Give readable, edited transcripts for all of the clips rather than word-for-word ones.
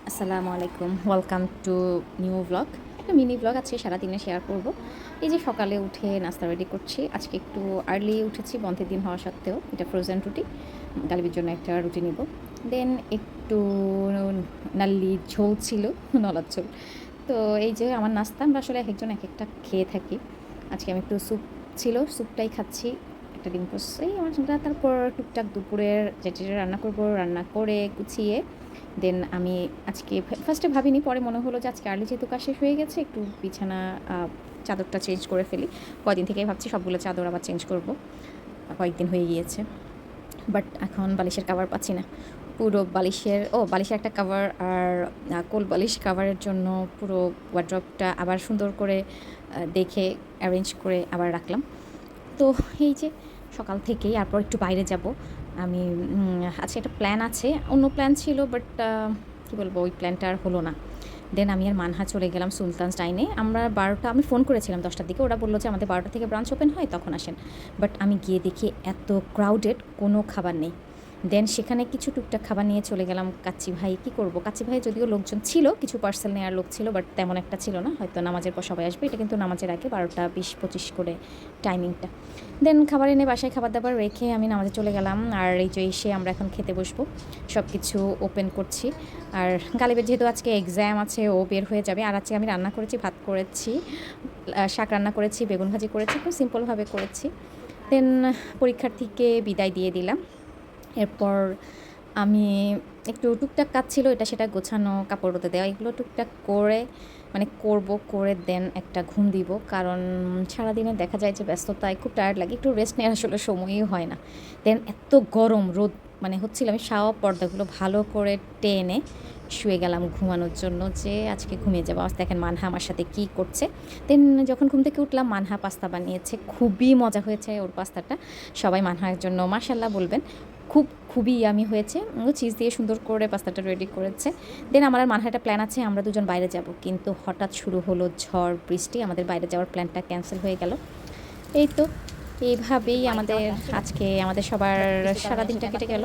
আসসালামু আলাইকুম, welcome to new blog. একটা মিনি ব্লগ আজকে সারাদিনে শেয়ার করব। এই যে সকালে উঠে নাস্তা রেডি করছি। আজকে একটু আর্লি উঠেছি, বন্ধের দিন হওয়া সত্ত্বেও। এটা ফ্রোজেন রুটি, গালিবের জন্য একটা রুটি নিব। দেন একটু নাল্লি ঝোল ছিল, নলার ঝোল। তো এই যে আমার নাস্তা, আমরা আসলে এক একজন এক একটা খেয়ে থাকি। আজকে আমি একটু স্যুপ ছিল, স্যুপটাই খাচ্ছি। একটা ডিম পোস্ট এই আমার সঙ্গে। তারপর টুকটাক দুপুরের যেটা রান্না করব, রান্না করে গুছিয়ে দেন আমি আজকে ফার্স্টে ভাবিনি, পরে মনে হলো যে আজকে আর্লি যেহেতু কাজ শেষ হয়ে গেছে, একটু বিছানা চাদরটা চেঞ্জ করে ফেলি। কয়দিন থেকেই ভাবছি সবগুলো চাদর আবার চেঞ্জ করব, কয়েকদিন হয়ে গিয়েছে। বাট এখন বালিশের কাভার পাচ্ছি না। পুরো বালিশের একটা কাভার আর কোল বালিশ কাভারের জন্য পুরো ওয়ার্ড্রপটা আবার সুন্দর করে দেখে অ্যারেঞ্জ করে আবার রাখলাম। তো এই যে সকাল থেকেই, তারপর একটু বাইরে যাব আমি। আজকে একটা প্ল্যান আছে, অন্য প্ল্যান ছিল, বাট কী বলবো, ওই প্ল্যানটা আর হলো না। দেন আমি আর মানহা চলে গেলাম সুলতানস ডাইনে। আমি ফোন করেছিলাম 10টার দিকে, ওরা বললো যে আমাদের 12টা থেকে ব্রাঞ্চ ওপেন হয়, তখন আসেন। বাট আমি গিয়ে দেখি এত ক্রাউডেড, কোনো খাবার নেই। দেন সেখানে কিছু টুকটাক খাবার নিয়ে চলে গেলাম কাচ্চি ভাই। কী করবো, কাচ্চি ভাই যদিও লোকজন ছিল, কিছু পার্সেল নেওয়ার লোক ছিল, বাট তেমন একটা ছিল না। হয়তো নামাজের পর সবাই আসবে, এটা কিন্তু নামাজের আগে 12টা 20-25 করে টাইমিংটা। দেন খাবার এনে বাসায় খাবার দাবার রেখে আমি নামাজে চলে গেলাম। আর এই যে এসে আমরা এখন খেতে বসবো, সব কিছু ওপেন করছি। আর গালিবের যেহেতু আজকে এক্সাম আছে, ও বের হয়ে যাবে। আর আজকে আমি রান্না করেছি, ভাত করেছি, শাক রান্না করেছি, বেগুন ভাজি করেছি, খুব সিম্পলভাবে করেছি। দেন পরীক্ষার্থীকে বিদায় দিয়ে দিলাম। এরপর আমি একটু টুকটাক কাজ ছিল, এটা সেটা গোছানো, কাপড় রোদে দেওয়া, এগুলো টুকটাক করে করে দেন একটা ঘুম দিব। কারণ সারাদিনে দেখা যায় যে ব্যস্ততায় খুব টায়ার্ড লাগে, একটু রেস্ট নেওয়ার আসলে সময়ই হয় না। দেন এত গরম রোদ হচ্ছিল, আমি শাওয়া পর্দাগুলো ভালো করে টেনে শুয়ে গেলাম ঘুমানোর জন্য, যে আজকে ঘুমিয়ে যাবো। আজ দেখেন মানহা আমার সাথে কী করছে। দেন যখন ঘুম থেকে উঠলাম, মানহা পাস্তা বানিয়েছে, খুবই মজা হয়েছে ওর পাস্তাটা। সবাই মানহার জন্য মাশাল্লাহ বলবেন। খুবই ইয়ামি হয়েছে। চিজ দিয়ে সুন্দর করে পাস্তাটা রেডি করেছে। দেন আমার আর মানহার একটা প্ল্যান আছে, আমরা দুজন বাইরে যাব, কিন্তু হঠাৎ শুরু হলো ঝড় বৃষ্টি, আমাদের বাইরে যাওয়ার প্ল্যানটা ক্যান্সেল হয়ে গেল। এই তো এইভাবেই আমাদের সবার সারাদিনটা কেটে গেল।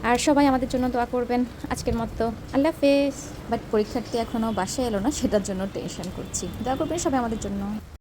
আর সবাই আমাদের জন্য দোয়া করবেন। আজকের মতো আল্লাহ হাফেজ। বাট পরীক্ষার্থী এখনও বাসায় এলো না, সেটার জন্য টেনশন করছি। দোয়া করবেন সবাই আমাদের জন্য।